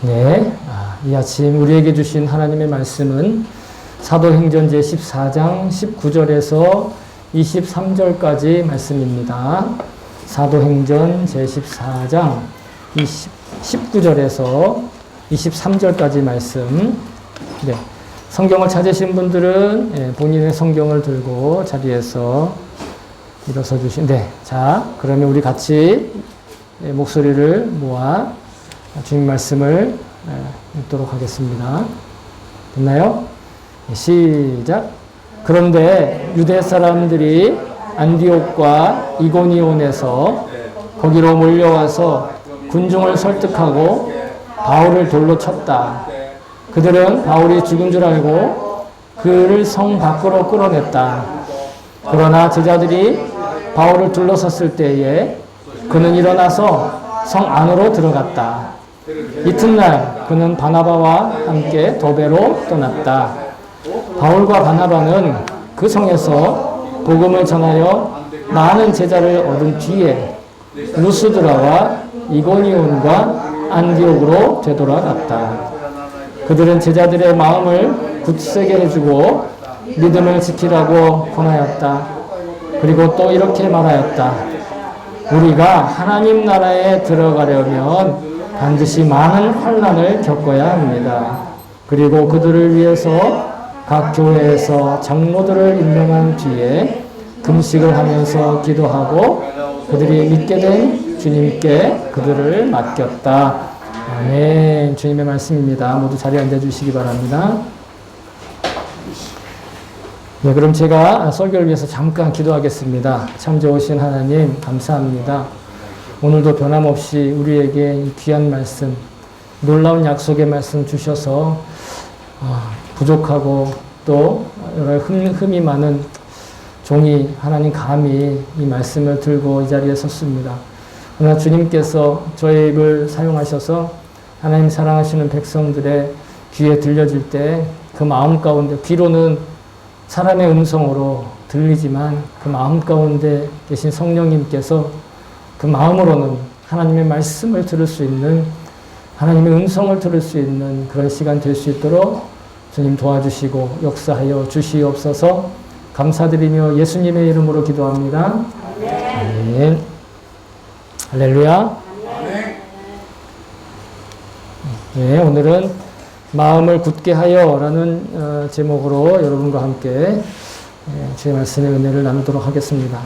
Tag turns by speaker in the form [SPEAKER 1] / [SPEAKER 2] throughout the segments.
[SPEAKER 1] 네, 이 아침 우리에게 주신 하나님의 말씀은 사도행전 제14장 19절에서 23절까지 말씀입니다. 사도행전 제14장 19절에서 23절까지 말씀. 네, 성경을 찾으신 분들은 본인의 성경을 들고 자리에서 일어서 주신. 네, 자, 그러면 우리 같이 목소리를 모아 주님 말씀을 읽도록 하겠습니다. 됐나요? 시작. 그런데 유대 사람들이 안디옥과 이고니온에서 거기로 몰려와서 군중을 설득하고 바울을 돌로 쳤다. 그들은 바울이 죽은 줄 알고 그를 성 밖으로 끌어냈다. 그러나 제자들이 바울을 둘러섰을 때에 그는 일어나서 성 안으로 들어갔다. 이튿날 그는 바나바와 함께 더베로 떠났다. 바울과 바나바는 그 성에서 복음을 전하여 많은 제자를 얻은 뒤에 루스드라와 이고니온과 안디옥으로 되돌아갔다. 그들은 제자들의 마음을 굳세게 해주고 믿음을 지키라고 권하였다. 그리고 또 이렇게 말하였다. 우리가 하나님 나라에 들어가려면 반드시 많은 환난을 겪어야 합니다. 그리고 그들을 위해서 각 교회에서 장로들을 임명한 뒤에 금식을 하면서 기도하고 그들이 믿게 된 주님께 그들을 맡겼다. 아멘. 주님의 말씀입니다. 모두 자리에 앉아주시기 바랍니다. 네, 그럼 제가 설교를 위해서 잠깐 기도하겠습니다. 참 좋으신 하나님 감사합니다. 오늘도 변함없이 우리에게 이 귀한 말씀, 놀라운 약속의 말씀 주셔서 부족하고 또 여러 흠이 많은 종이 하나님 감히 이 말씀을 들고 이 자리에 섰습니다. 그러나 주님께서 저의 입을 사용하셔서 하나님 사랑하시는 백성들의 귀에 들려질 때 그 마음 가운데, 귀로는 사람의 음성으로 들리지만 그 마음 가운데 계신 성령님께서 그 마음으로는 하나님의 말씀을 들을 수 있는, 하나님의 음성을 들을 수 있는 그런 시간 될 수 있도록 주님 도와주시고 역사하여 주시옵소서. 감사드리며 예수님의 이름으로 기도합니다. 아멘. 할렐루야. 네, 오늘은 마음을 굳게 하여 라는 제목으로 여러분과 함께 주의 말씀의 은혜를 나누도록 하겠습니다.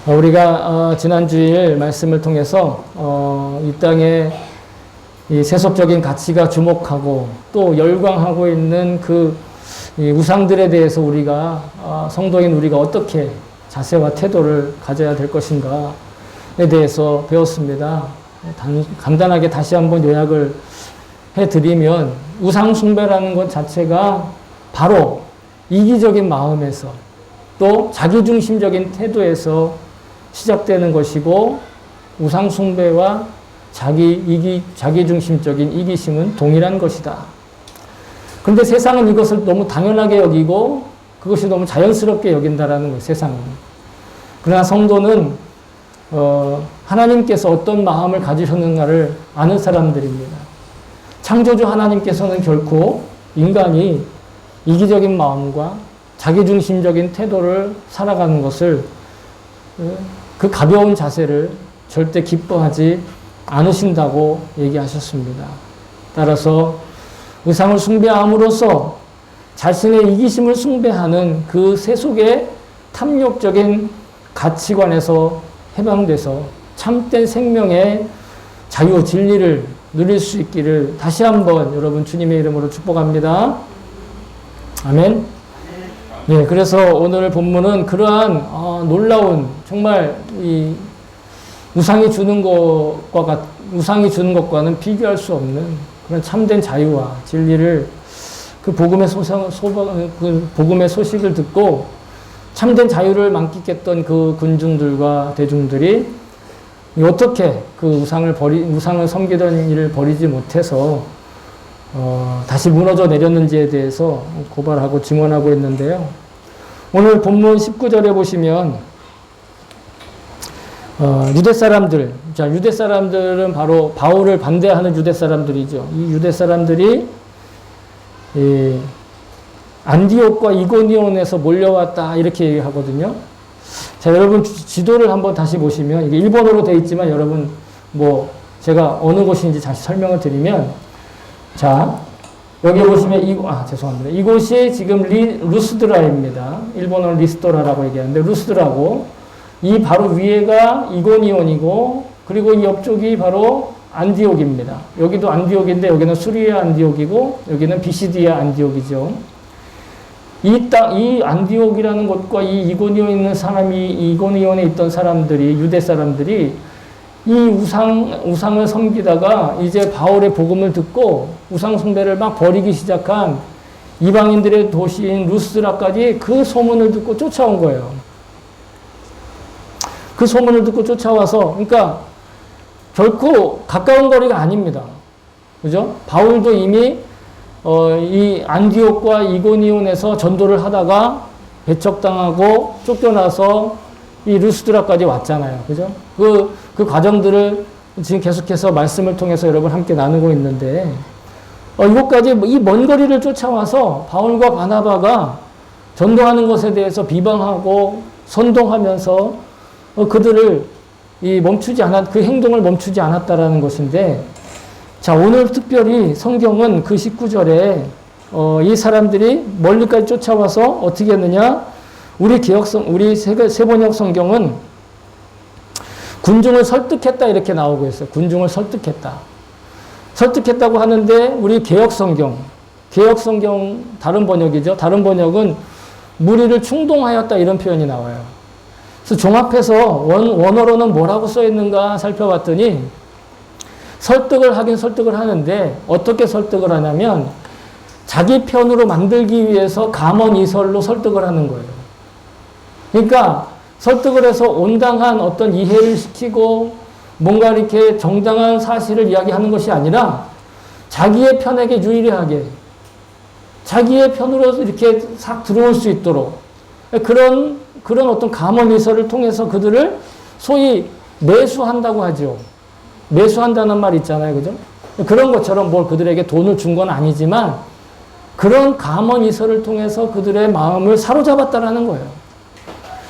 [SPEAKER 1] 우리가 지난 주일 말씀을 통해서 이 땅에 이 세속적인 가치가 주목하고 또 열광하고 있는 그 우상들에 대해서 우리가 성도인 우리가 어떻게 자세와 태도를 가져야 될 것인가에 대해서 배웠습니다. 간단하게 다시 한번 요약을 해드리면 우상 숭배라는 것 자체가 바로 이기적인 마음에서 또 자기중심적인 태도에서 시작되는 것이고, 우상 숭배와 자기중심적인 이기심은 동일한 것이다. 그런데 세상은 이것을 너무 당연하게 여기고 그것이 너무 자연스럽게 여긴다라는 거예요, 세상은. 그러나 성도는 하나님께서 어떤 마음을 가지셨는가를 아는 사람들입니다. 창조주 하나님께서는 결코 인간이 이기적인 마음과 자기중심적인 태도를 살아가는 것을, 그 가벼운 자세를 절대 기뻐하지 않으신다고 얘기하셨습니다. 따라서 우상을 숭배함으로써 자신의 이기심을 숭배하는 그 세속의 탐욕적인 가치관에서 해방돼서 참된 생명의 자유, 진리를 누릴 수 있기를 다시 한번 여러분 주님의 이름으로 축복합니다. 아멘. 네, 그래서 오늘 본문은 그러한 놀라운, 정말 이 우상이 주는 것과는 비교할 수 없는 그런 참된 자유와 진리를, 그 복음의 소식을 듣고 참된 자유를 만끽했던 그 군중들과 대중들이 어떻게 그 우상을 섬기던 일을 버리지 못해서 다시 무너져 내렸는지에 대해서 고발하고 증언하고 있는데요. 오늘 본문 19절에 보시면 유대 사람들, 자, 유대 사람들은 바로 바울을 반대하는 유대 사람들이죠. 이 유대 사람들이 안디옥과 이고니온에서 몰려왔다 이렇게 얘기하거든요. 자, 여러분 지도를 한번 다시 보시면 이게 일본어로 되어 있지만 여러분 뭐 제가 어느 곳인지 다시 설명을 드리면, 자, 여기 보시면 죄송합니다. 이곳이 지금 루스드라입니다. 일본어는 리스토라라고 얘기하는데 루스드라고, 이 바로 위에가 이고니온이고, 그리고 이 옆쪽이 바로 안디옥입니다. 여기도 안디옥인데 여기는 수리아 안디옥이고 여기는 비시디아 안디옥이죠. 이 안디옥이라는 곳과 이 이고니온에 있는 사람이, 이고니온에 있던 사람들이, 유대 사람들이 이 우상을 섬기다가 이제 바울의 복음을 듣고 우상 숭배를 막 버리기 시작한 이방인들의 도시인 루스드라까지 그 소문을 듣고 쫓아온 거예요. 그 소문을 듣고 쫓아와서, 그러니까 결코 가까운 거리가 아닙니다. 그죠? 바울도 이미 이 안디옥과 이고니온에서 전도를 하다가 배척당하고 쫓겨나서 이 루스드라까지 왔잖아요. 그죠? 그 과정들을 지금 계속해서 말씀을 통해서 여러분 함께 나누고 있는데, 이곳까지 이 먼 거리를 쫓아와서 바울과 바나바가 전도하는 것에 대해서 비방하고 선동하면서 그들을 그 행동을 멈추지 않았다라는 것인데, 자, 오늘 특별히 성경은 그 19절에 이 사람들이 멀리까지 쫓아와서 어떻게 했느냐? 우리 세번역 성경은 군중을 설득했다 이렇게 나오고 있어요. 군중을 설득했다. 설득했다고 하는데 우리 개역 성경 다른 번역이죠. 다른 번역은 무리를 충동하였다 이런 표현이 나와요. 그래서 종합해서 원어로는 뭐라고 써 있는가 살펴봤더니 설득을 하는데 어떻게 설득을 하냐면 자기 편으로 만들기 위해서 감언이설로 설득을 하는 거예요. 그러니까 설득을 해서 온당한 어떤 이해를 시키고 뭔가 이렇게 정당한 사실을 이야기하는 것이 아니라 자기의 편에게 유리하게 자기의 편으로 이렇게 싹 들어올 수 있도록 그런 어떤 감언이설을 통해서 그들을 소위 매수한다고 하죠. 매수한다는 말 있잖아요. 그죠? 그런 것처럼 뭘 그들에게 돈을 준 건 아니지만 그런 감언이설을 통해서 그들의 마음을 사로잡았다라는 거예요.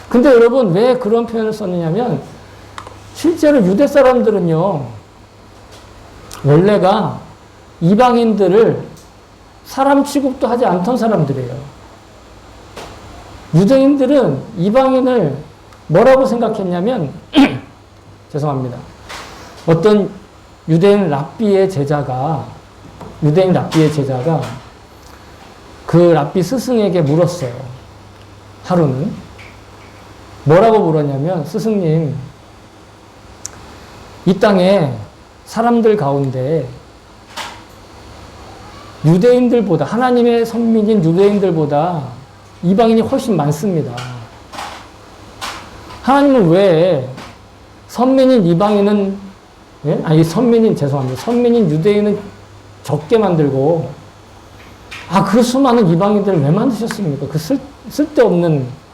[SPEAKER 1] 근데 여러분 왜 그런 표현을 썼느냐면 실제로 유대 사람들은요, 원래가 이방인들을 사람 취급도 하지 않던 사람들이에요. 유대인들은 이방인을 뭐라고 생각했냐면 죄송합니다. 어떤 유대인 랍비의 제자가 그 랍비 스승에게 물었어요. 하루는 뭐라고 물었냐면, 스승님, 이 땅에 사람들 가운데 유대인들보다, 하나님의 선민인 유대인들보다 이방인이 훨씬 많습니다. 하나님은 왜 선민인 이방인은, 선민인 유대인은 적게 만들고, 그 수많은 이방인들을 왜 만드셨습니까? 그 쓸데없는,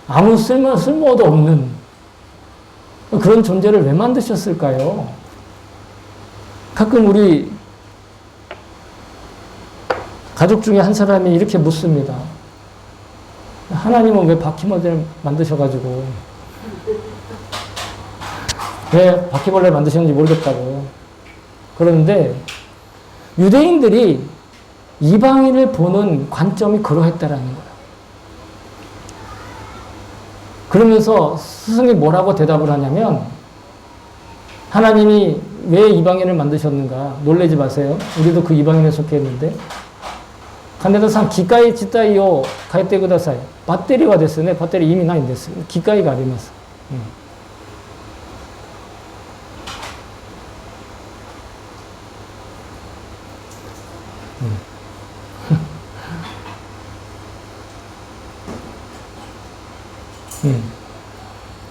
[SPEAKER 1] 아무 쓸모도 없는 그런 존재를 왜 만드셨을까요? 가끔 우리 가족 중에 한 사람이 이렇게 묻습니다. 하나님은 왜 바퀴벌레를 만드셔가지고 왜 바퀴벌레를 만드셨는지 모르겠다고. 그런데 유대인들이 이방인을 보는 관점이 그러했다라는 거예요. 그러면서 스승이 뭐라고 대답을 하냐면, 하나님이 왜 이방인을 만드셨는가 놀라지 마세요. 우리도 그 이방인에 속해 있는데. 간데다상 기가이 지타이요 가이테 구다사이. 배터리가 됐어요. 배터리 이미 나인 됐어요. 기가이가 아리마스.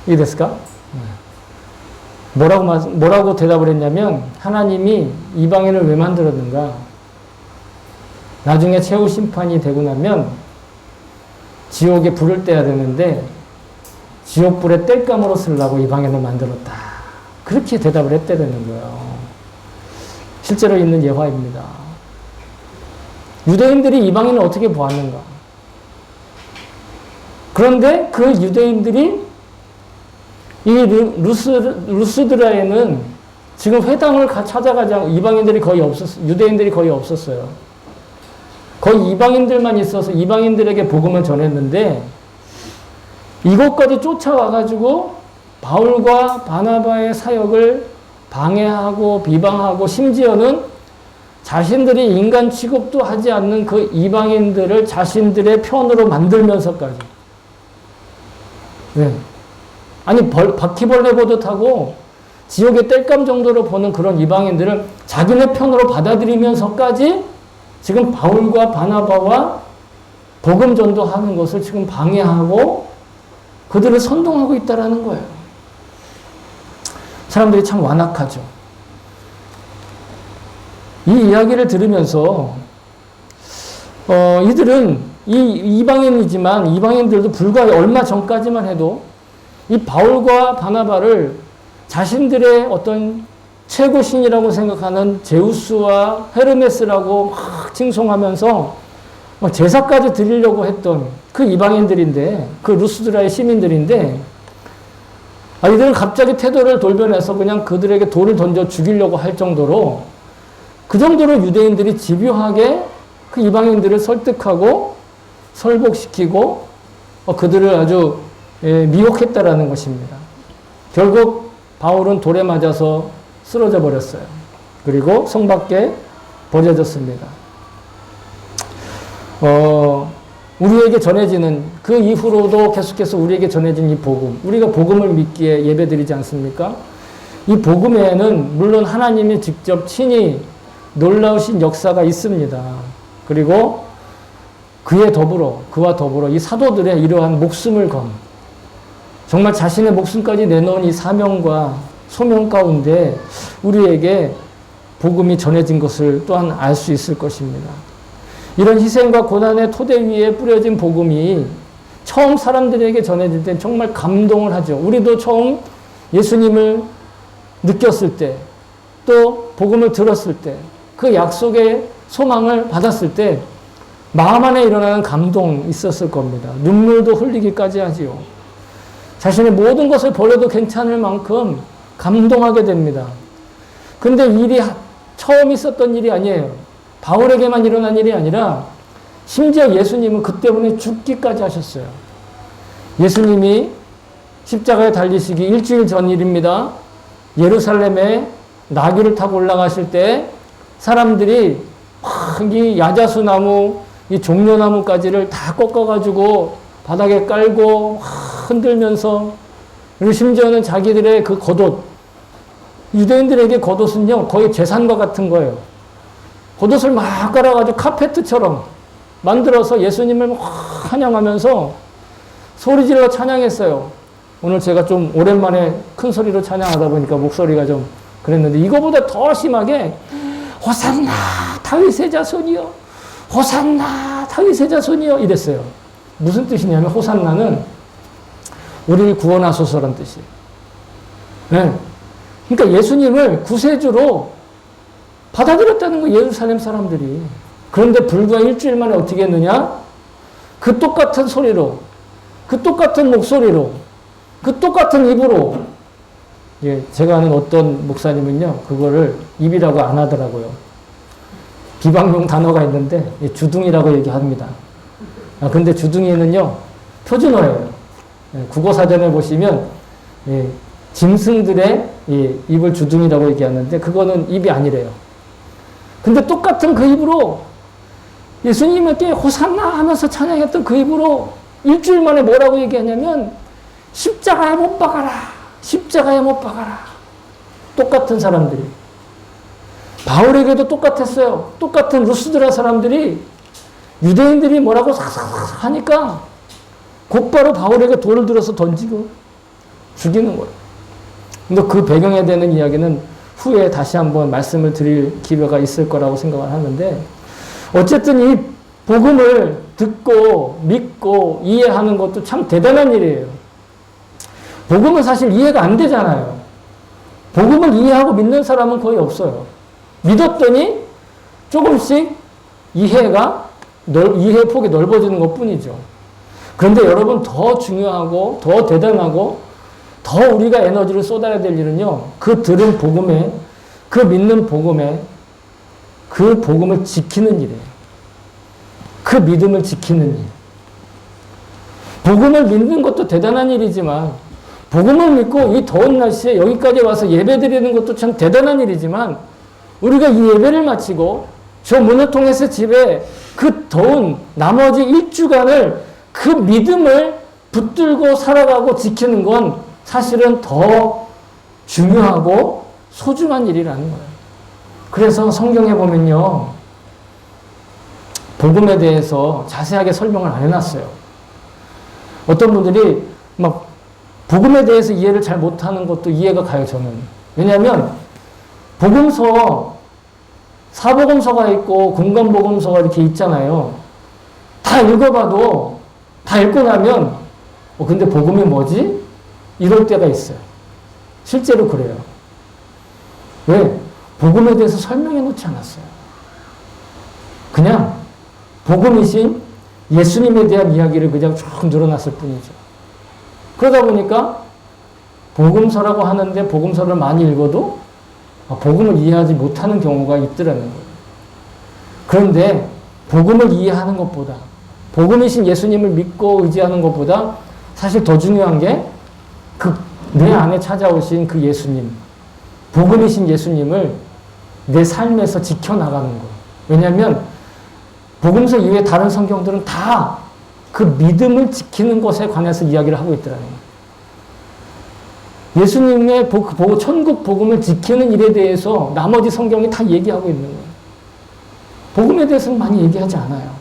[SPEAKER 1] 이 됐을까? 뭐라고 대답을 했냐면, 하나님이 이방인을 왜 만들었는가? 나중에 최후 심판이 되고 나면 지옥에 불을 떼야 되는데 지옥불에 땔감으로 쓰려고 이방인을 만들었다. 그렇게 대답을 했다는 거예요. 실제로 있는 예화입니다. 유대인들이 이방인을 어떻게 보았는가? 그런데 그 유대인들이 이 루스드라에는 지금 회당을 찾아가지 않고 이방인들이 거의 없었어요. 유대인들이 거의 없었어요. 거의 이방인들만 있어서 이방인들에게 복음을 전했는데 이곳까지 쫓아와가지고 바울과 바나바의 사역을 방해하고 비방하고 심지어는 자신들이 인간 취급도 하지 않는 그 이방인들을 자신들의 편으로 만들면서까지. 네. 아니, 바퀴벌레 보듯 하고 지옥의 땔감 정도로 보는 그런 이방인들을 자기네 편으로 받아들이면서까지 지금 바울과 바나바와 복음 전도하는 것을 지금 방해하고 그들을 선동하고 있다라는 거예요. 사람들이 참 완악하죠. 이 이야기를 들으면서 이들은 이방인이지만 이방인들도 불과 얼마 전까지만 해도 이 바울과 바나바를 자신들의 어떤 최고신이라고 생각하는 제우스와 헤르메스라고 막 칭송하면서 제사까지 드리려고 했던 그 이방인들인데, 그 루스드라의 시민들인데, 이들은 갑자기 태도를 돌변해서 그냥 그들에게 돌을 던져 죽이려고 할 정도로, 그 정도로 유대인들이 집요하게 그 이방인들을 설득하고 설복시키고 그들을 아주 미혹했다라는 것입니다. 결국 바울은 돌에 맞아서 쓰러져 버렸어요. 그리고 성 밖에 버려졌습니다. 우리에게 전해지는 그 이후로도 계속해서 우리에게 전해진 이 복음, 우리가 복음을 믿기에 예배드리지 않습니까? 이 복음에는 물론 하나님이 직접 친히 놀라우신 역사가 있습니다. 그리고 그와 더불어 이 사도들의 이러한 목숨을 건, 정말 자신의 목숨까지 내놓은 이 사명과 소명 가운데 우리에게 복음이 전해진 것을 또한 알 수 있을 것입니다. 이런 희생과 고난의 토대 위에 뿌려진 복음이 처음 사람들에게 전해질 때 정말 감동을 하죠. 우리도 처음 예수님을 느꼈을 때, 또 복음을 들었을 때, 그 약속의 소망을 받았을 때 마음 안에 일어나는 감동이 있었을 겁니다. 눈물도 흘리기까지 하지요. 자신의 모든 것을 버려도 괜찮을 만큼 감동하게 됩니다. 근데 일이 처음 있었던 일이 아니에요. 바울에게만 일어난 일이 아니라 심지어 예수님은 그 때문에 죽기까지 하셨어요. 예수님이 십자가에 달리시기 일주일 전 일입니다. 예루살렘에 나귀를 타고 올라가실 때 사람들이 이 야자수나무, 이 종려나무까지를 다 꺾어가지고 바닥에 깔고 흔들면서, 그리고 심지어는 자기들의 그 겉옷, 유대인들에게 겉옷은요 거의 재산과 같은 거예요. 겉옷을 막 깔아가지고 카페트처럼 만들어서 예수님을 막 찬양하면서 소리질러 찬양했어요. 오늘 제가 좀 오랜만에 큰 소리로 찬양하다 보니까 목소리가 좀 그랬는데, 이거보다 더 심하게 호산나 다윗의 자손이여, 호산나 다윗의 자손이여 이랬어요. 무슨 뜻이냐면 호산나는 우리를 구원하소서라는 뜻이에요. 네. 그러니까 예수님을 구세주로 받아들였다는 거예요, 예루살렘 사람들이. 그런데 불과 일주일 만에 어떻게 했느냐? 그 똑같은 소리로, 그 똑같은 목소리로, 그 똑같은 입으로. 예, 제가 아는 어떤 목사님은요, 그거를 입이라고 안 하더라고요. 비방용 단어가 있는데, 주둥이라고 얘기합니다. 근데 주둥이는요, 표준어예요. 예, 국어사전에 보시면, 예, 짐승들의 입을 주둥이라고 얘기하는데, 그거는 입이 아니래요. 근데 똑같은 그 입으로 예수님께 호산나 하면서 찬양했던 그 입으로 일주일 만에 뭐라고 얘기하냐면, 십자가에 못 박아라. 십자가에 못 박아라. 똑같은 사람들이. 바울에게도 똑같았어요. 똑같은 루스드라 사람들이 유대인들이 뭐라고 삭삭삭 하니까 곧바로 바울에게 돌을 들어서 던지고 죽이는 거예요. 근데 그 배경에 되는 이야기는 후에 다시 한번 말씀을 드릴 기회가 있을 거라고 생각을 하는데, 어쨌든 이 복음을 듣고 믿고 이해하는 것도 참 대단한 일이에요. 복음은 사실 이해가 안 되잖아요. 복음을 이해하고 믿는 사람은 거의 없어요. 믿었더니 조금씩 이해의 폭이 넓어지는 것 뿐이죠. 그런데 여러분, 더 중요하고 더 대단하고 더 우리가 에너지를 쏟아야 될 일은요, 그 들은 복음에, 그 믿는 복음에, 그 복음을 지키는 일이에요. 그 믿음을 지키는 일. 복음을 믿는 것도 대단한 일이지만, 복음을 믿고 이 더운 날씨에 여기까지 와서 예배 드리는 것도 참 대단한 일이지만, 우리가 이 예배를 마치고 저 문을 통해서 집에 그 더운 나머지 일주간을 그 믿음을 붙들고 살아가고 지키는 건 사실은 더 중요하고 소중한 일이라는 거예요. 그래서 성경에 보면요, 복음에 대해서 자세하게 설명을 안 해놨어요. 어떤 분들이 막 복음에 대해서 이해를 잘 못하는 것도 이해가 가요, 저는. 왜냐하면 복음서, 사복음서가 있고 공간복음서가 이렇게 있잖아요. 다 읽어봐도, 다 읽고 나면 근데 복음이 뭐지? 이럴 때가 있어요. 실제로 그래요. 왜? 복음에 대해서 설명해 놓지 않았어요. 그냥 복음이신 예수님에 대한 이야기를 그냥 쭉 늘어놨을 뿐이죠. 그러다 보니까 복음서라고 하는데 복음서를 많이 읽어도 복음을 이해하지 못하는 경우가 있더라는 거예요. 그런데 복음을 이해하는 것보다, 복음이신 예수님을 믿고 의지하는 것보다 사실 더 중요한 게 내 안에 찾아오신 그 예수님, 복음이신 예수님을 내 삶에서 지켜나가는 거예요. 왜냐하면 복음서 이외에 다른 성경들은 다 그 믿음을 지키는 것에 관해서 이야기를 하고 있더라는 거예요. 예수님의 천국 복음을 지키는 일에 대해서 나머지 성경이 다 얘기하고 있는 거예요. 복음에 대해서는 많이 얘기하지 않아요.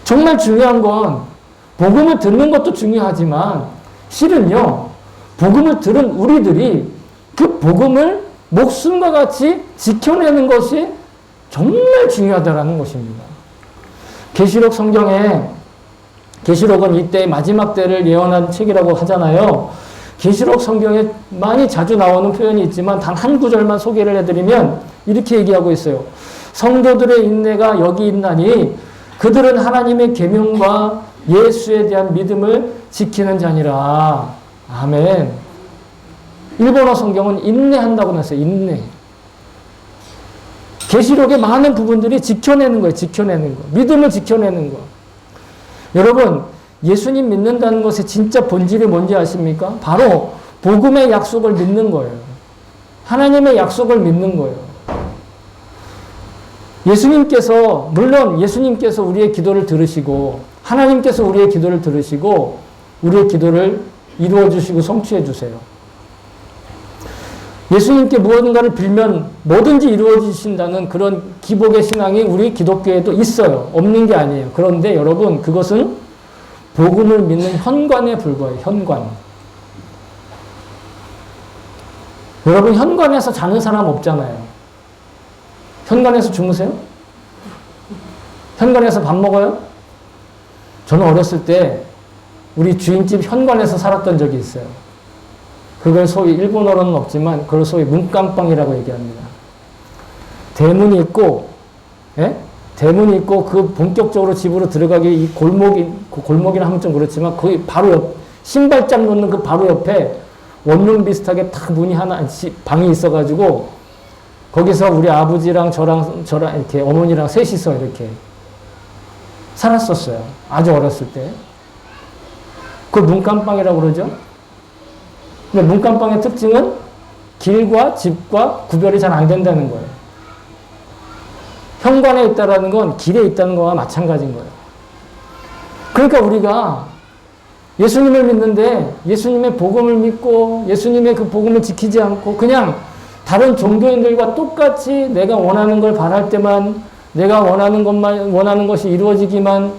[SPEAKER 1] 정말 중요한 건 복음을 듣는 것도 중요하지만 실은요, 복음을 들은 우리들이 그 복음을 목숨과 같이 지켜내는 것이 정말 중요하다는 것입니다. 계시록 성경에, 계시록은 이때 마지막 때를 예언한 책이라고 하잖아요. 계시록 성경에 많이 자주 나오는 표현이 있지만 단 한 구절만 소개를 해드리면 이렇게 얘기하고 있어요. 성도들의 인내가 여기 있나니 그들은 하나님의 계명과 예수에 대한 믿음을 지키는 자니라. 아멘. 일본어 성경은 인내한다고 했어요. 인내. 계시록의 많은 부분들이 지켜내는 거예요. 지켜내는 거. 믿음을 지켜내는 거. 여러분, 예수님 믿는다는 것의 진짜 본질이 뭔지 아십니까? 바로 복음의 약속을 믿는 거예요. 하나님의 약속을 믿는 거예요. 예수님께서, 물론 예수님께서 우리의 기도를 들으시고 하나님께서 우리의 기도를 들으시고 우리의 기도를 이루어 주시고 성취해 주세요. 예수님께 무언가를 빌면 뭐든지 이루어지신다는 그런 기복의 신앙이 우리 기독교에도 있어요. 없는 게 아니에요. 그런데 여러분, 그것은 복음을 믿는 현관에 불과해요. 현관. 여러분, 현관에서 자는 사람 없잖아요. 현관에서 주무세요? 현관에서 밥 먹어요? 저는 어렸을 때 우리 주인집 현관에서 살았던 적이 있어요. 그걸 소위 일본어로는 없지만 그걸 소위 문간방이라고 얘기합니다. 대문이 있고, 예? 대문이 있고 그 본격적으로 집으로 들어가기 이 골목이라 하면 좀 그렇지만 거기 바로 옆, 신발장 놓는 그 바로 옆에 원룸 비슷하게 딱 문이 하나, 방이 있어가지고 거기서 우리 아버지랑 저랑 이렇게 어머니랑 셋이서 이렇게 살았었어요. 아주 어렸을 때. 그걸 문간방이라고 그러죠. 근데 문간방의 특징은 길과 집과 구별이 잘 안 된다는 거예요. 현관에 있다라는 건 길에 있다는 거와 마찬가지인 거예요. 그러니까 우리가 예수님을 믿는데 예수님의 복음을 믿고 예수님의 그 복음을 지키지 않고 그냥 다른 종교인들과 똑같이 내가 원하는 걸 바랄 때만, 내가 원하는 것이 이루어지기만,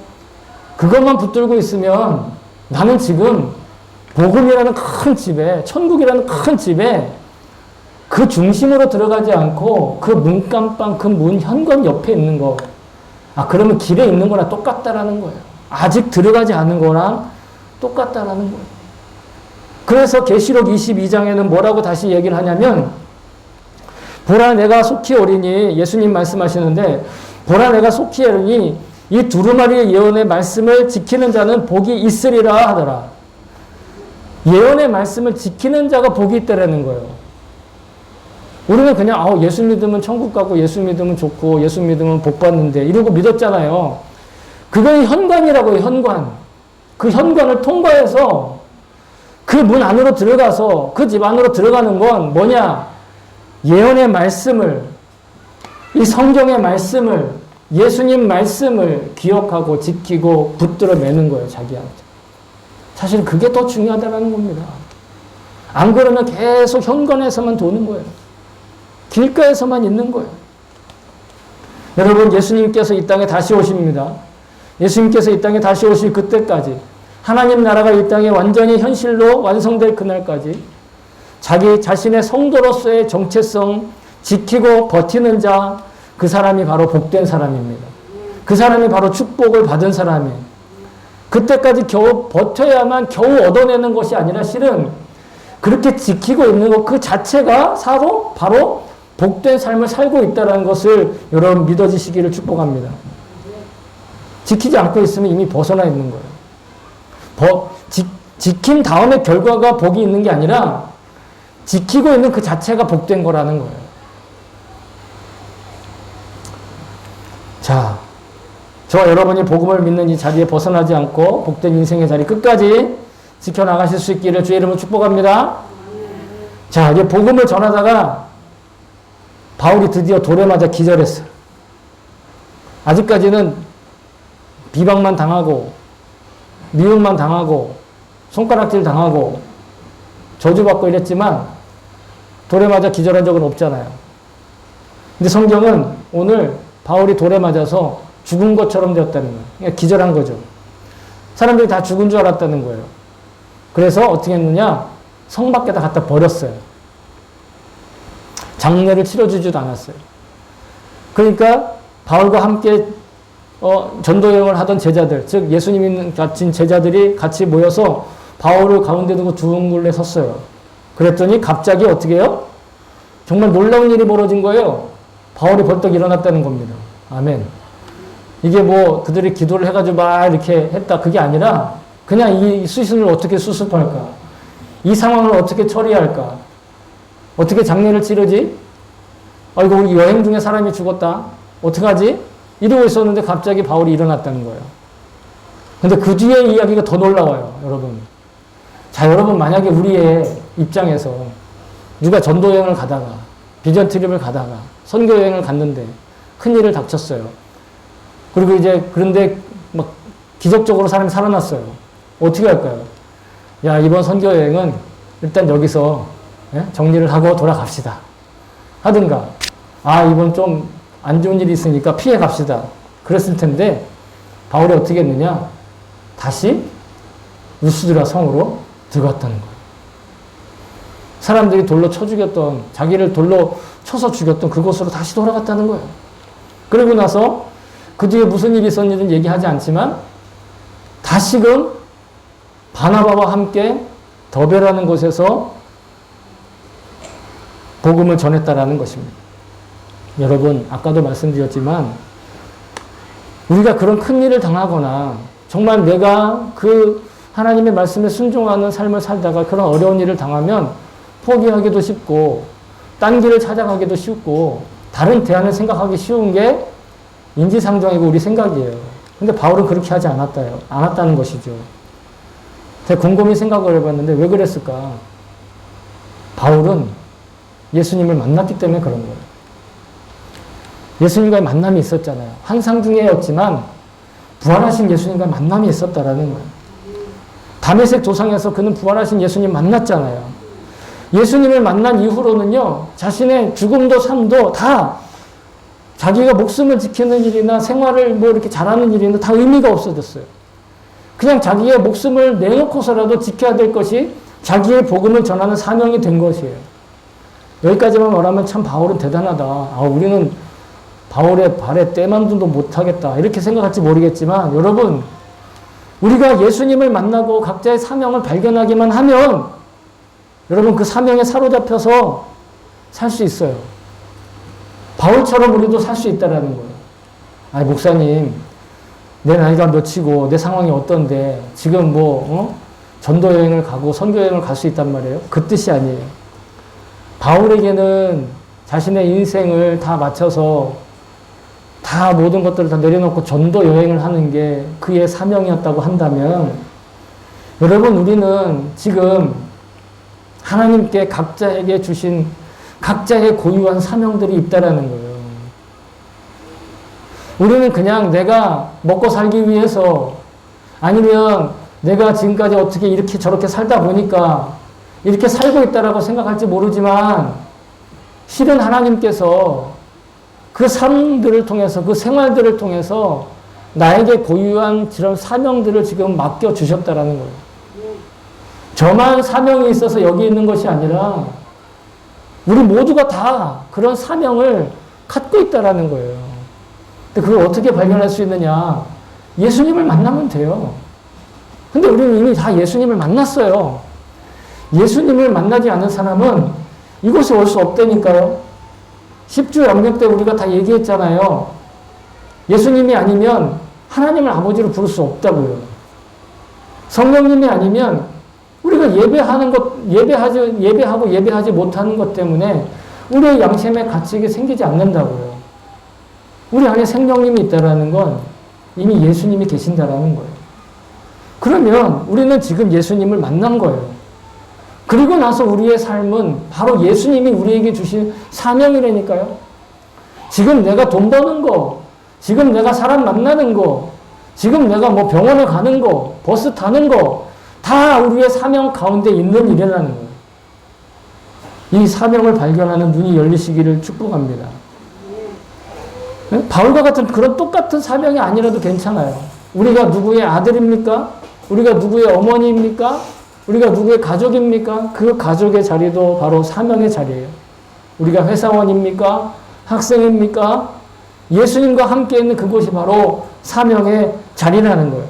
[SPEAKER 1] 그것만 붙들고 있으면 나는 지금 복음이라는 큰 집에, 천국이라는 큰 집에 그 중심으로 들어가지 않고 그 문간방, 그 문 현관 옆에 있는 거. 그러면 길에 있는 거랑 똑같다라는 거예요. 아직 들어가지 않은 거랑 똑같다라는 거예요. 그래서 계시록 22장에는 뭐라고 다시 얘기를 하냐면 보라 내가 속히 오리니 예수님 말씀하시는데 보라 내가 속히 오리니 이 두루마리의 예언의 말씀을 지키는 자는 복이 있으리라 하더라. 예언의 말씀을 지키는 자가 복이 있다라는 거예요. 우리는 그냥 예수 믿으면 천국 가고 예수 믿으면 좋고 예수 믿으면 복 받는데 이러고 믿었잖아요. 그건 현관이라고요. 현관. 그 현관을 통과해서 그 문 안으로 들어가서 그 집 안으로 들어가는 건 뭐냐? 예언의 말씀을, 이 성경의 말씀을, 예수님 말씀을 기억하고 지키고 붙들어 매는 거예요. 자기한테. 사실 그게 더 중요하다는 겁니다. 안 그러면 계속 현관에서만 도는 거예요. 길가에서만 있는 거예요. 여러분, 예수님께서 이 땅에 다시 오십니다. 예수님께서 이 땅에 다시 오실 그때까지 하나님 나라가 이 땅에 완전히 현실로 완성될 그날까지 자기 자신의 성도로서의 정체성 지키고 버티는 자, 그 사람이 바로 복된 사람입니다. 그 사람이 바로 축복을 받은 사람이에요. 그때까지 겨우 버텨야만 겨우 얻어내는 것이 아니라 실은 그렇게 지키고 있는 것 그 자체가 바로 복된 삶을 살고 있다는 것을 여러분 믿어지시기를 축복합니다. 지키지 않고 있으면 이미 벗어나 있는 거예요. 지킨 다음에 결과가 복이 있는 게 아니라 지키고 있는 그 자체가 복된 거라는 거예요. 자, 저와 여러분이 복음을 믿는 이 자리에 벗어나지 않고 복된 인생의 자리 끝까지 지켜나가실 수 있기를 주의 이름으로 축복합니다. 자, 이제 복음을 전하다가 바울이 드디어 돌에 맞아 기절했어요. 아직까지는 비방만 당하고 미움만 당하고 손가락질 당하고 저주받고 이랬지만 돌에 맞아 기절한 적은 없잖아요. 근데 성경은 오늘 바울이 돌에 맞아서 죽은 것처럼 되었다는 거예요. 그러니까 기절한 거죠. 사람들이 다 죽은 줄 알았다는 거예요. 그래서 어떻게 했느냐? 성 밖에다 갖다 버렸어요. 장례를 치러주지도 않았어요. 그러니까 바울과 함께 전도 여행을 하던 제자들, 즉 예수님이 가진 제자들이 같이 모여서 바울을 가운데 두고 둥글레 섰어요. 그랬더니 갑자기 어떻게 해요? 정말 놀라운 일이 벌어진 거예요. 바울이 벌떡 일어났다는 겁니다. 아멘. 이게 뭐 그들이 기도를 해가지고 막 이렇게 했다 그게 아니라 그냥 이 수순을 어떻게 수습할까? 이 상황을 어떻게 처리할까? 어떻게 장례를 치르지? 이거 우리 여행 중에 사람이 죽었다. 어떡하지? 이러고 있었는데 갑자기 바울이 일어났다는 거예요. 근데 그 뒤에 이야기가 더 놀라워요, 여러분. 자, 여러분 만약에 우리의 입장에서 누가 전도여행을 가다가 비전 트립을 가다가 선교여행을 갔는데 큰일을 닥쳤어요. 그리고 이제 그런데 막 기적적으로 사람이 살아났어요. 어떻게 할까요? 야, 이번 선교여행은 일단 여기서 정리를 하고 돌아갑시다. 하든가, 이번 좀 안 좋은 일이 있으니까 피해 갑시다. 그랬을 텐데 바울이 어떻게 했느냐? 다시 루스드라 성으로 들어갔다는 거예요. 사람들이 돌로 쳐 죽였던, 자기를 돌로 쳐서 죽였던 그곳으로 다시 돌아갔다는 거예요. 그리고 나서 그 뒤에 무슨 일이 있었는지는 얘기하지 않지만 다시금 바나바와 함께 더베라는 곳에서 복음을 전했다라는 것입니다. 여러분, 아까도 말씀드렸지만 우리가 그런 큰 일을 당하거나 정말 내가 그 하나님의 말씀에 순종하는 삶을 살다가 그런 어려운 일을 당하면 포기하기도 쉽고 딴 길을 찾아가기도 쉽고 다른 대안을 생각하기 쉬운 게 인지상정이고 우리 생각이에요. 근데 바울은 그렇게 하지 않았다는 것이죠. 제가 곰곰이 생각을 해봤는데 왜 그랬을까? 바울은 예수님을 만났기 때문에 그런 거예요. 예수님과의 만남이 있었잖아요. 환상 중에였지만 부활하신 예수님과의 만남이 있었다라는 거예요. 다메섹 도상에서 그는 부활하신 예수님 만났잖아요. 예수님을 만난 이후로는요, 자신의 죽음도 삶도 다 자기가 목숨을 지키는 일이나 생활을 뭐 이렇게 잘하는 일이나 다 의미가 없어졌어요. 그냥 자기의 목숨을 내놓고서라도 지켜야 될 것이 자기의 복음을 전하는 사명이 된 것이에요. 여기까지만 말하면 참 바울은 대단하다. 우리는 바울의 발에 때만도 못하겠다. 이렇게 생각할지 모르겠지만 여러분, 우리가 예수님을 만나고 각자의 사명을 발견하기만 하면 여러분 그 사명에 사로잡혀서 살 수 있어요. 바울처럼 우리도 살 수 있다라는 거예요. 아니 목사님 내 나이가 몇이고 내 상황이 어떤데 지금 전도 여행을 가고 선교 여행을 갈 수 있단 말이에요. 그 뜻이 아니에요. 바울에게는 자신의 인생을 다 맞춰서 다 모든 것들을 다 내려놓고 전도 여행을 하는 게 그의 사명이었다고 한다면 여러분 우리는 지금 하나님께 각자에게 주신 각자의 고유한 사명들이 있다라는 거예요. 우리는 그냥 내가 먹고 살기 위해서 아니면 내가 지금까지 어떻게 이렇게 저렇게 살다 보니까 이렇게 살고 있다라고 생각할지 모르지만 실은 하나님께서 그 삶들을 통해서 그 생활들을 통해서 나에게 고유한 그런 사명들을 지금 맡겨주셨다라는 거예요. 저만 사명이 있어서 여기 있는 것이 아니라 우리 모두가 다 그런 사명을 갖고 있다라는 거예요. 근데 그걸 어떻게 발견할 수 있느냐? 예수님을 만나면 돼요. 근데 우리는 이미 다 예수님을 만났어요. 예수님을 만나지 않은 사람은 이곳에 올 수 없다니까요. 10주 영역 때 우리가 다 얘기했잖아요. 예수님이 아니면 하나님을 아버지로 부를 수 없다고요. 성령님이 아니면 우리가 예배하고 예배하지 못하는 것 때문에 우리의 양심의 가치가 생기지 않는다고요. 우리 안에 생명님이 있다라는 건 이미 예수님이 계신다라는 거예요. 그러면 우리는 지금 예수님을 만난 거예요. 그리고 나서 우리의 삶은 바로 예수님이 우리에게 주신 사명이라니까요. 지금 내가 돈 버는 거, 지금 내가 사람 만나는 거, 지금 내가 병원에 가는 거, 버스 타는 거, 다 우리의 사명 가운데 있는 일이라는 거예요. 이 사명을 발견하는 눈이 열리시기를 축복합니다. 바울과 같은 그런 똑같은 사명이 아니라도 괜찮아요. 우리가 누구의 아들입니까? 우리가 누구의 어머니입니까? 우리가 누구의 가족입니까? 그 가족의 자리도 바로 사명의 자리예요. 우리가 회사원입니까? 학생입니까? 예수님과 함께 있는 그곳이 바로 사명의 자리라는 거예요.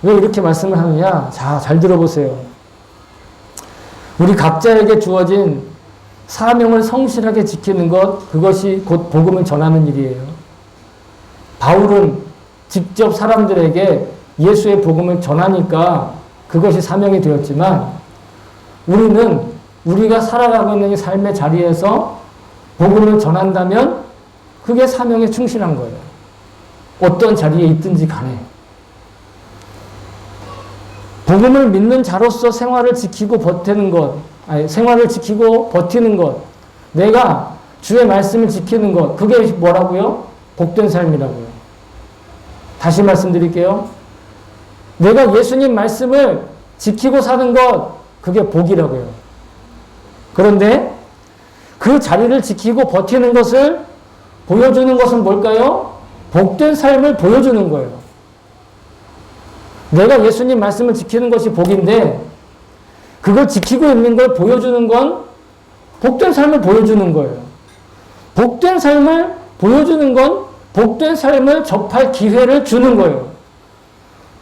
[SPEAKER 1] 왜 이렇게 말씀을 하느냐? 자, 잘 들어보세요. 우리 각자에게 주어진 사명을 성실하게 지키는 것, 그것이 곧 복음을 전하는 일이에요. 바울은 직접 사람들에게 예수의 복음을 전하니까 그것이 사명이 되었지만 우리는 우리가 살아가고 있는 이 삶의 자리에서 복음을 전한다면 그게 사명에 충실한 거예요. 어떤 자리에 있든지 간에. 복음을 믿는 자로서 생활을 지키고 버티는 것, 생활을 지키고 버티는 것, 내가 주의 말씀을 지키는 것, 그게 뭐라고요? 복된 삶이라고요. 다시 말씀드릴게요. 내가 예수님 말씀을 지키고 사는 것, 그게 복이라고요. 그런데 그 자리를 지키고 버티는 것을 보여주는 것은 뭘까요? 복된 삶을 보여주는 거예요. 내가 예수님 말씀을 지키는 것이 복인데 그걸 지키고 있는 걸 보여주는 건 복된 삶을 보여주는 거예요. 복된 삶을 보여주는 건 복된 삶을 접할 기회를 주는 거예요.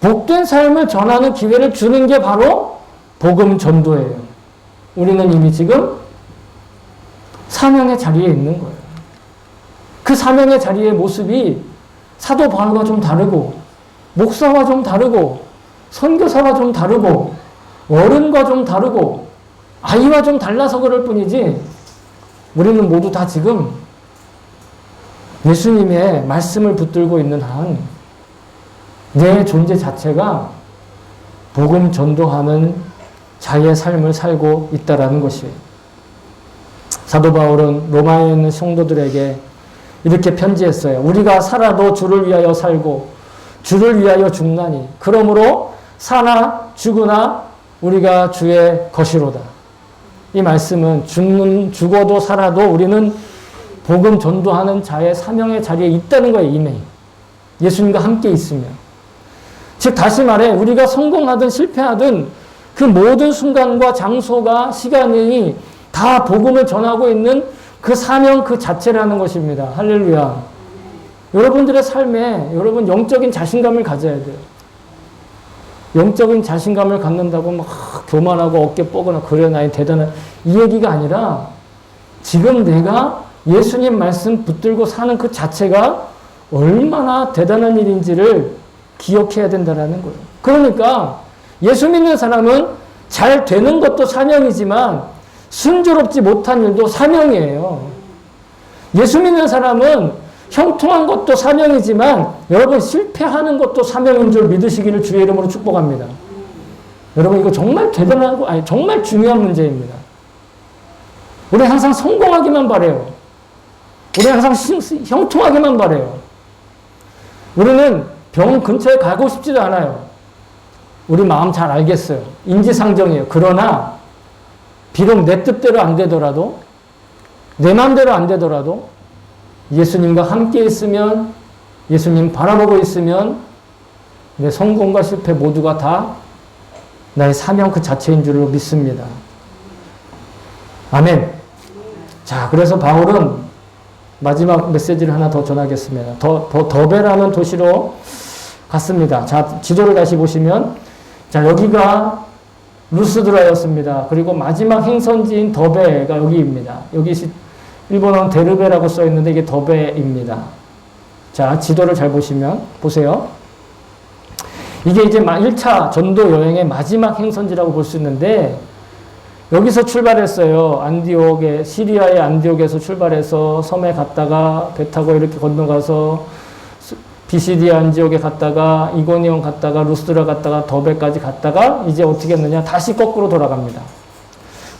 [SPEAKER 1] 복된 삶을 전하는 기회를 주는 게 바로 복음 전도예요. 우리는 이미 지금 사명의 자리에 있는 거예요. 그 사명의 자리의 모습이 사도 바울과 좀 다르고 목사와 좀 다르고 선교사와 좀 다르고 어른과 좀 다르고 아이와 좀 달라서 그럴 뿐이지 우리는 모두 다 지금 예수님의 말씀을 붙들고 있는 한 내 존재 자체가 복음 전도하는 자의 삶을 살고 있다라는 것이에요. 사도 바울은 로마에 있는 성도들에게 이렇게 편지했어요. 우리가 살아도 주를 위하여 살고 주를 위하여 죽나니 그러므로 사나 죽으나 우리가 주의 것이로다. 이 말씀은 죽어도 살아도 우리는 복음 전도하는 자의 사명의 자리에 있다는 거예요. 이미 예수님과 함께 있으면. 즉 다시 말해 우리가 성공하든 실패하든 그 모든 순간과 장소가 시간이 다 복음을 전하고 있는 그 사명 그 자체라는 것입니다. 할렐루야. 여러분들의 삶에 여러분 영적인 자신감을 가져야 돼요. 영적인 자신감을 갖는다고 막 교만하고 어깨 뻐거나 그래 나이 대단한 이 얘기가 아니라 지금 내가 예수님 말씀 붙들고 사는 그 자체가 얼마나 대단한 일인지를 기억해야 된다는 거예요. 그러니까 예수 믿는 사람은 잘 되는 것도 사명이지만 순조롭지 못한 일도 사명이에요. 예수 믿는 사람은 형통한 것도 사명이지만 여러분 실패하는 것도 사명인 줄 믿으시기를 주의 이름으로 축복합니다. 여러분 이거 정말 대단하고 정말 중요한 문제입니다. 우리 항상 성공하기만 바래요. 우리 항상 형통하기만 바래요. 우리는 병 근처에 가고 싶지도 않아요. 우리 마음 잘 알겠어요. 인지상정이에요. 그러나 비록 내 뜻대로 안 되더라도 내 마음대로 안 되더라도 예수님과 함께 있으면 예수님 바라보고 있으면 내 성공과 실패 모두가 다 나의 사명 그 자체인 줄로 믿습니다. 아멘. 자, 그래서 바울은 마지막 메시지를 하나 더 전하겠습니다. 더베라는 도시로 갔습니다. 자, 지도를 다시 보시면 자, 여기가 루스드라였습니다. 그리고 마지막 행선지인 더베가 여기입니다. 여기 일본어는 데르베라고 써 있는데 이게 더베입니다. 자, 지도를 잘 보시면 보세요. 이게 이제 1차 전도 여행의 마지막 행선지라고 볼 수 있는데 여기서 출발했어요. 안디옥에 시리아의 안디옥에서 출발해서 섬에 갔다가 배 타고 이렇게 건너가서 비시디아 안디옥에 갔다가 이고니온 갔다가 루스드라 갔다가 더베까지 갔다가 이제 어떻게 했느냐 다시 거꾸로 돌아갑니다.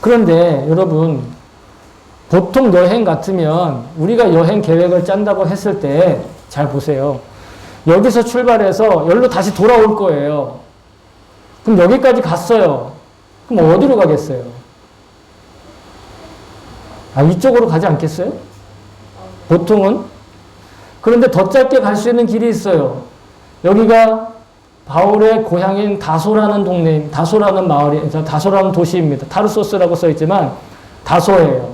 [SPEAKER 1] 그런데 여러분 보통 여행 같으면 우리가 여행 계획을 짠다고 했을 때 잘 보세요. 여기서 출발해서 여기로 다시 돌아올 거예요. 그럼 여기까지 갔어요. 그럼 어디로 가겠어요? 이쪽으로 가지 않겠어요? 보통은? 그런데 더 짧게 갈 수 있는 길이 있어요. 여기가 바울의 고향인 다소라는 동네, 다소라는 마을이, 다소라는 도시입니다. 타르소스라고 써있지만 다소예요.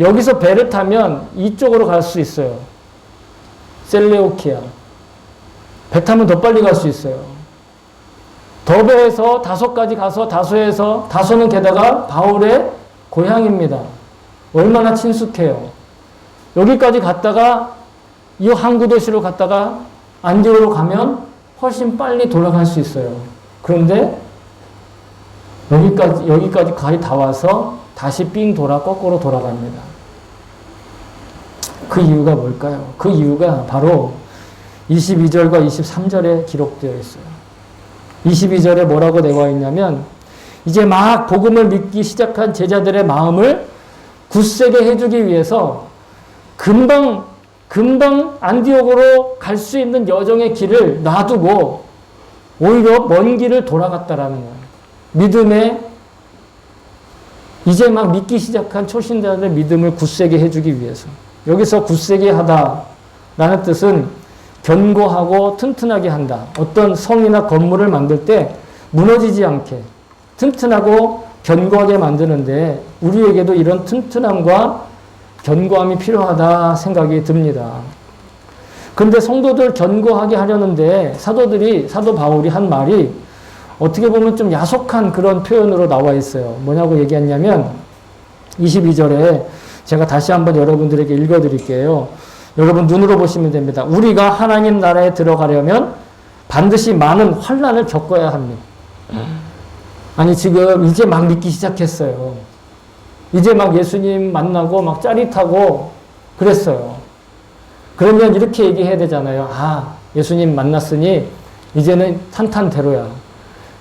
[SPEAKER 1] 여기서 배를 타면 이쪽으로 갈 수 있어요. 셀레오키아. 배 타면 더 빨리 갈 수 있어요. 더베에서 다소까지 가서 다소에서, 다소는 게다가 바울의 고향입니다. 얼마나 친숙해요. 여기까지 갔다가 이 항구 도시로 갔다가 안디오로 가면 훨씬 빨리 돌아갈 수 있어요. 그런데 여기까지 거의 다 와서 다시 삥 돌아 거꾸로 돌아갑니다. 그 이유가 뭘까요? 그 이유가 바로 22절과 23절에 기록되어 있어요. 22절에 뭐라고 되어 있냐면 이제 막 복음을 믿기 시작한 제자들의 마음을 굳세게 해주기 위해서 금방 안디옥으로 갈 수 있는 여정의 길을 놔두고 오히려 먼 길을 돌아갔다라는 거예요. 믿음에 이제 막 믿기 시작한 초신자들의 믿음을 굳세게 해주기 위해서. 여기서 굳세게 하다라는 뜻은 견고하고 튼튼하게 한다. 어떤 성이나 건물을 만들 때 무너지지 않게 튼튼하고 견고하게 만드는데 우리에게도 이런 튼튼함과 견고함이 필요하다 생각이 듭니다. 그런데 성도들 견고하게 하려는데 사도 바울이 한 말이 어떻게 보면 좀 야속한 그런 표현으로 나와 있어요. 뭐냐고 얘기했냐면 22절에 제가 다시 한번 여러분들에게 읽어드릴게요. 여러분 눈으로 보시면 됩니다. 우리가 하나님 나라에 들어가려면 반드시 많은 환난을 겪어야 합니다. 아니 지금 이제 막 믿기 시작했어요. 이제 막 예수님 만나고 막 짜릿하고 그랬어요. 그러면 이렇게 얘기해야 되잖아요. 예수님 만났으니 이제는 탄탄대로야.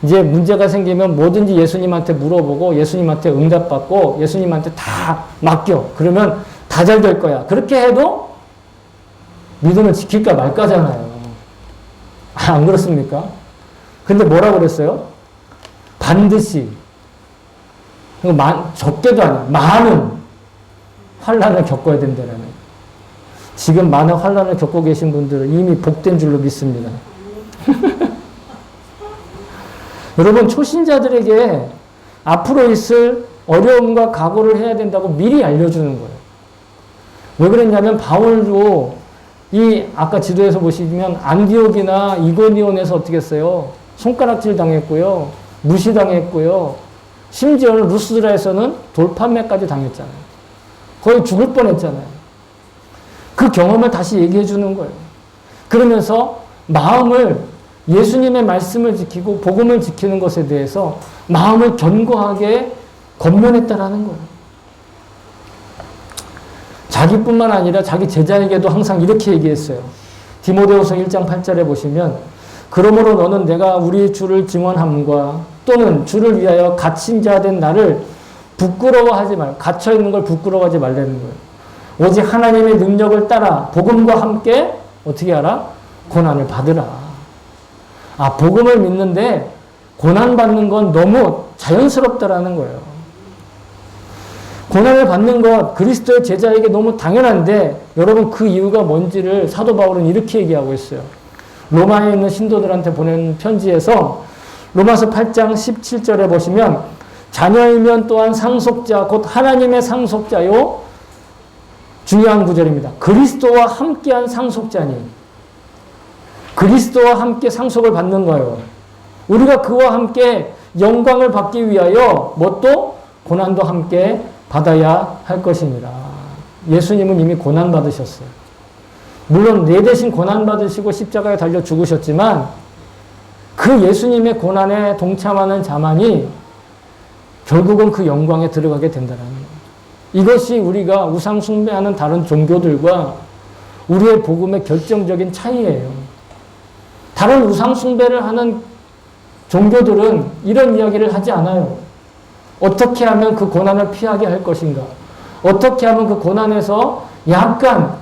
[SPEAKER 1] 이제 문제가 생기면 뭐든지 예수님한테 물어보고 예수님한테 응답받고 예수님한테 다 맡겨. 그러면 다 잘 될 거야. 그렇게 해도 믿음을 지킬까 말까잖아요. 안 그렇습니까? 근데 뭐라 그랬어요? 반드시 적게도 아니야. 많은 환난을 겪어야 된다는. 지금 많은 환난을 겪고 계신 분들은 이미 복된 줄로 믿습니다. 여러분 초신자들에게 앞으로 있을 어려움과 각오를 해야 된다고 미리 알려주는 거예요. 왜 그랬냐면 바울도 아까 지도에서 보시면 안디옥이나 이고니온에서 어떻게 했어요? 손가락질 당했고요. 무시당했고요. 심지어는 루스드라에서는 돌판매까지 당했잖아요. 거의 죽을 뻔했잖아요. 그 경험을 다시 얘기해 주는 거예요. 그러면서 마음을 예수님의 말씀을 지키고 복음을 지키는 것에 대해서 마음을 견고하게 권면했다라는 거예요. 자기뿐만 아니라 자기 제자에게도 항상 이렇게 얘기했어요. 디모데후서 1장 8절에 보시면 그러므로 너는 내가 우리 주를 증언함과 또는 주를 위하여 갇힌 자 된 나를 부끄러워하지 말, 갇혀 있는 걸 부끄러워하지 말라는 거예요. 오직 하나님의 능력을 따라 복음과 함께 어떻게 하라? 고난을 받으라. 아, 복음을 믿는데 고난 받는 건 너무 자연스럽다라는 거예요. 고난을 받는 것 그리스도의 제자에게 너무 당연한데 여러분 그 이유가 뭔지를 사도 바울은 이렇게 얘기하고 있어요. 로마에 있는 신도들한테 보낸 편지에서 로마서 8장 17절에 보시면 자녀이면 또한 상속자 곧 하나님의 상속자요. 중요한 구절입니다. 그리스도와 함께한 상속자니 그리스도와 함께 상속을 받는 거예요. 우리가 그와 함께 영광을 받기 위하여 뭣도 고난도 함께 받아야 할 것입니다. 예수님은 이미 고난 받으셨어요. 물론 내 대신 고난 받으시고 십자가에 달려 죽으셨지만 그 예수님의 고난에 동참하는 자만이 결국은 그 영광에 들어가게 된다는 거예요. 이것이 우리가 우상 숭배하는 다른 종교들과 우리의 복음의 결정적인 차이예요. 다른 우상 숭배를 하는 종교들은 이런 이야기를 하지 않아요. 어떻게 하면 그 고난을 피하게 할 것인가? 어떻게 하면 그 고난에서 약간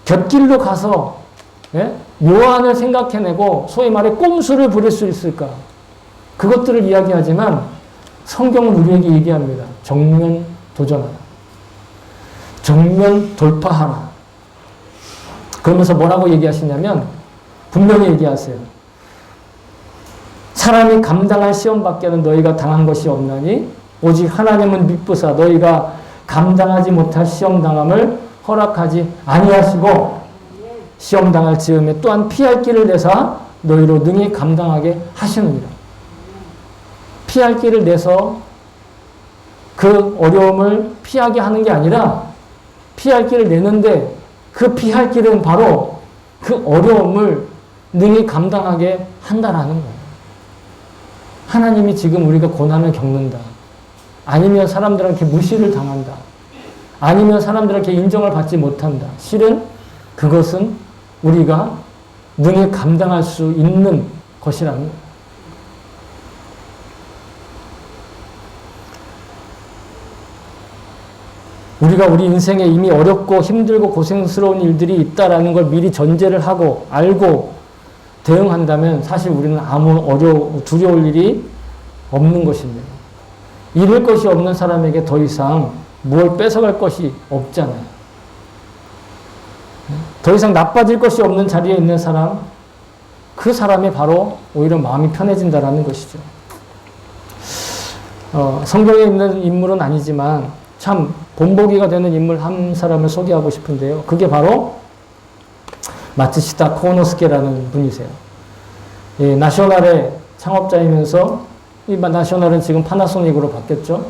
[SPEAKER 1] 곁길로 가서 묘안을 생각해내고 소위 말해 꼼수를 부릴 수 있을까? 그것들을 이야기하지만 성경은 우리에게 얘기합니다. 정면 도전하라. 정면 돌파하라. 그러면서 뭐라고 얘기하시냐면 분명히 얘기하세요. 사람이 감당할 시험밖에는 너희가 당한 것이 없나니 오직 하나님은 미쁘사 너희가 감당하지 못할 시험당함을 허락하지 아니하시고 시험당할 즈음에 또한 피할 길을 내사 너희로 능히 감당하게 하시느니라. 피할 길을 내서 그 어려움을 피하게 하는 게 아니라 피할 길을 내는데 그 피할 길은 바로 그 어려움을 능히 감당하게 한다라는 거예요. 하나님이 지금 우리가 고난을 겪는다. 아니면 사람들한테 무시를 당한다. 아니면 사람들에게 인정을 받지 못한다. 실은 그것은 우리가 능히 감당할 수 있는 것이라는 거예요. 우리가 우리 인생에 이미 어렵고 힘들고 고생스러운 일들이 있다라는 걸 미리 전제를 하고 알고 대응한다면 사실 우리는 아무 두려울 일이 없는 것입니다. 잃을 것이 없는 사람에게 더 이상 무엇을 뺏어갈 것이 없잖아요. 더 이상 나빠질 것이 없는 자리에 있는 사람, 그 사람이 바로 오히려 마음이 편해진다라는 것이죠. 성경에 있는 인물은 아니지만 참 본보기가 되는 인물 한 사람을 소개하고 싶은데요. 그게 바로 마츠시타 코노스케라는 분이세요. 예, 나셔널의 창업자이면서 이 나셔널은 지금 파나소닉으로 바뀌었죠.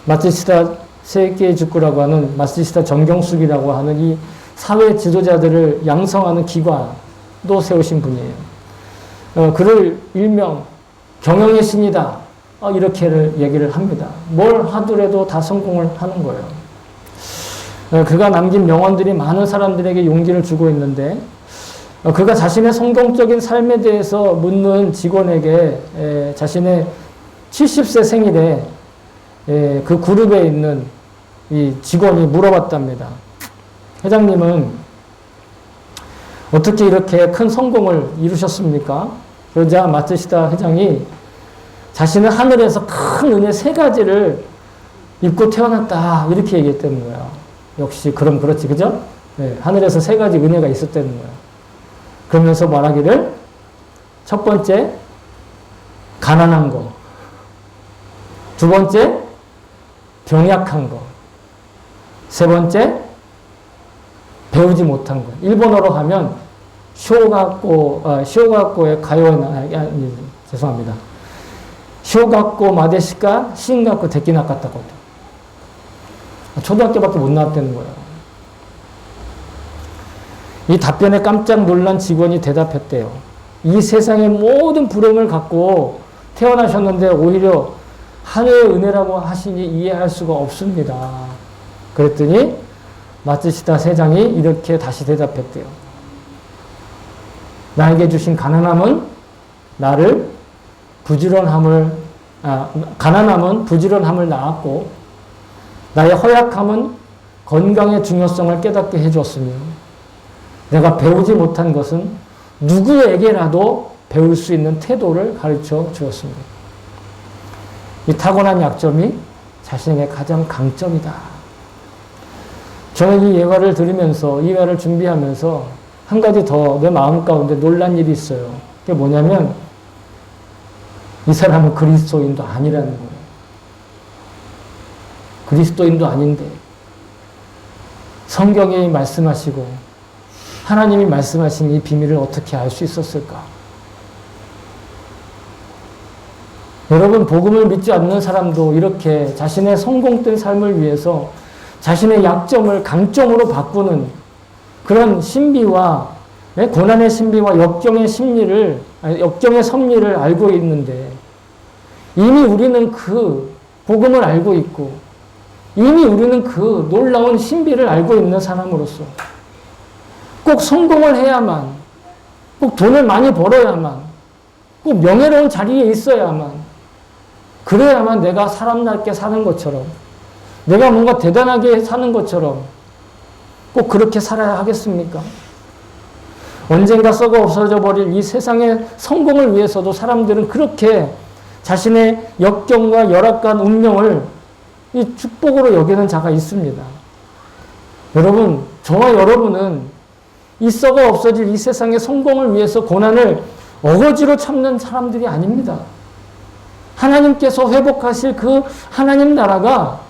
[SPEAKER 1] 마츠시타 세계직구라고 하는 마츠시타 정경숙이라고 하는 이 사회 지도자들을 양성하는 기관도 세우신 분이에요. 그를 일명 경영의 신이다. 이렇게 얘기를 합니다. 뭘 하더라도 다 성공을 하는 거예요. 그가 남긴 명언들이 많은 사람들에게 용기를 주고 있는데 그가 자신의 성공적인 삶에 대해서 묻는 직원에게 자신의 70세 생일에 그 그룹에 있는 이 직원이 물어봤답니다. 회장님은 어떻게 이렇게 큰 성공을 이루셨습니까? 그러자 마츠시타 회장이 자신은 하늘에서 큰 은혜 3가지를 입고 태어났다 이렇게 얘기했다는 거야. 역시 그럼 그렇지 그죠? 네, 하늘에서 3가지 은혜가 있었다는 거야. 그러면서 말하기를 첫 번째 가난한 거, 두 번째 병약한 거, 세 번째 배우지 못한 거. 일본어로 하면 쇼가꼬의 죄송합니다. 쇼가꼬 마데시카 신가꼬 데키나카타고. 초등학교밖에 못 나왔다는 거예요. 이 답변에 깜짝 놀란 직원이 대답했대요. 이 세상의 모든 불행을 갖고 태어나셨는데 오히려 하늘의 은혜라고 하시니 이해할 수가 없습니다. 그랬더니 마츠시타 세장이 이렇게 다시 대답했대요. 나에게 주신 가난함은 가난함은 부지런함을 낳았고 나의 허약함은 건강의 중요성을 깨닫게 해주었으며 내가 배우지 못한 것은 누구에게라도 배울 수 있는 태도를 가르쳐 주었습니다. 이 타고난 약점이 자신에게 가장 강점이다. 저는 이 예화를 들으면서, 이 예화를 준비하면서 한 가지 더 내 마음 가운데 놀란 일이 있어요. 그게 뭐냐면 이 사람은 그리스도인도 아니라는 거예요. 그리스도인도 아닌데 성경이 말씀하시고 하나님이 말씀하신 이 비밀을 어떻게 알 수 있었을까? 여러분, 복음을 믿지 않는 사람도 이렇게 자신의 성공된 삶을 위해서 자신의 약점을 강점으로 바꾸는 그런 신비와 고난의 신비와 역경의 섭리를 알고 있는데 이미 우리는 그 복음을 알고 있고 이미 우리는 그 놀라운 신비를 알고 있는 사람으로서 꼭 성공을 해야만, 꼭 돈을 많이 벌어야만, 꼭 명예로운 자리에 있어야만, 그래야만 내가 사람답게 사는 것처럼, 내가 뭔가 대단하게 사는 것처럼 꼭 그렇게 살아야 하겠습니까? 언젠가 썩어 없어져 버릴 이 세상의 성공을 위해서도 사람들은 그렇게 자신의 역경과 열악한 운명을 이 축복으로 여기는 자가 있습니다. 여러분, 저와 여러분은 이 썩어 없어질 이 세상의 성공을 위해서 고난을 어거지로 참는 사람들이 아닙니다. 하나님께서 회복하실 그 하나님 나라가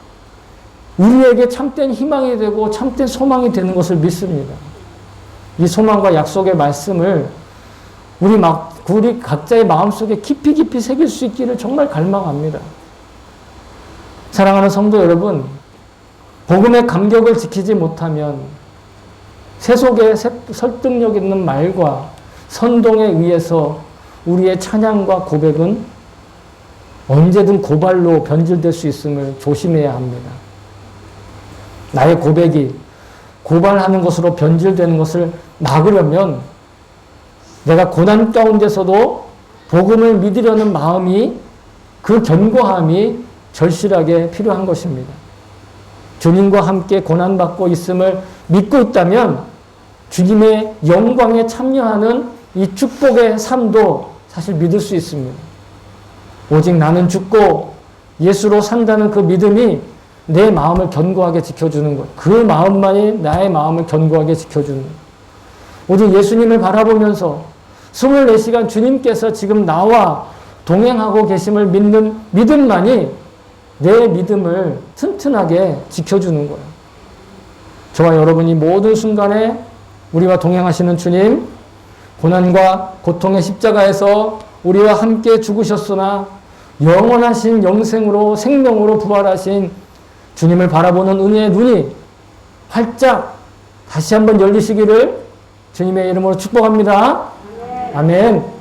[SPEAKER 1] 우리에게 참된 희망이 되고 참된 소망이 되는 것을 믿습니다. 이 소망과 약속의 말씀을 우리 각자의 마음속에 깊이 새길 수 있기를 정말 갈망합니다. 사랑하는 성도 여러분, 복음의 감격을 지키지 못하면 세속의 설득력 있는 말과 선동에 의해서 우리의 찬양과 고백은 언제든 고발로 변질될 수 있음을 조심해야 합니다. 나의 고백이 고발하는 것으로 변질되는 것을 막으려면 내가 고난 가운데서도 복음을 믿으려는 마음이, 그 견고함이 절실하게 필요한 것입니다. 주님과 함께 고난받고 있음을 믿고 있다면 주님의 영광에 참여하는 이 축복의 삶도 사실 믿을 수 있습니다. 오직 나는 죽고 예수로 산다는 그 믿음이 내 마음을 견고하게 지켜주는 것. 그 마음만이 나의 마음을 견고하게 지켜주는 것. 오직 예수님을 바라보면서 24시간 주님께서 지금 나와 동행하고 계심을 믿는 믿음만이 내 믿음을 튼튼하게 지켜주는 거예요. 저와 여러분이 모든 순간에 우리와 동행하시는 주님, 고난과 고통의 십자가에서 우리와 함께 죽으셨으나 영원하신 영생으로 생명으로 부활하신 주님을 바라보는 은혜의 눈이 활짝 다시 한번 열리시기를 주님의 이름으로 축복합니다. 아멘.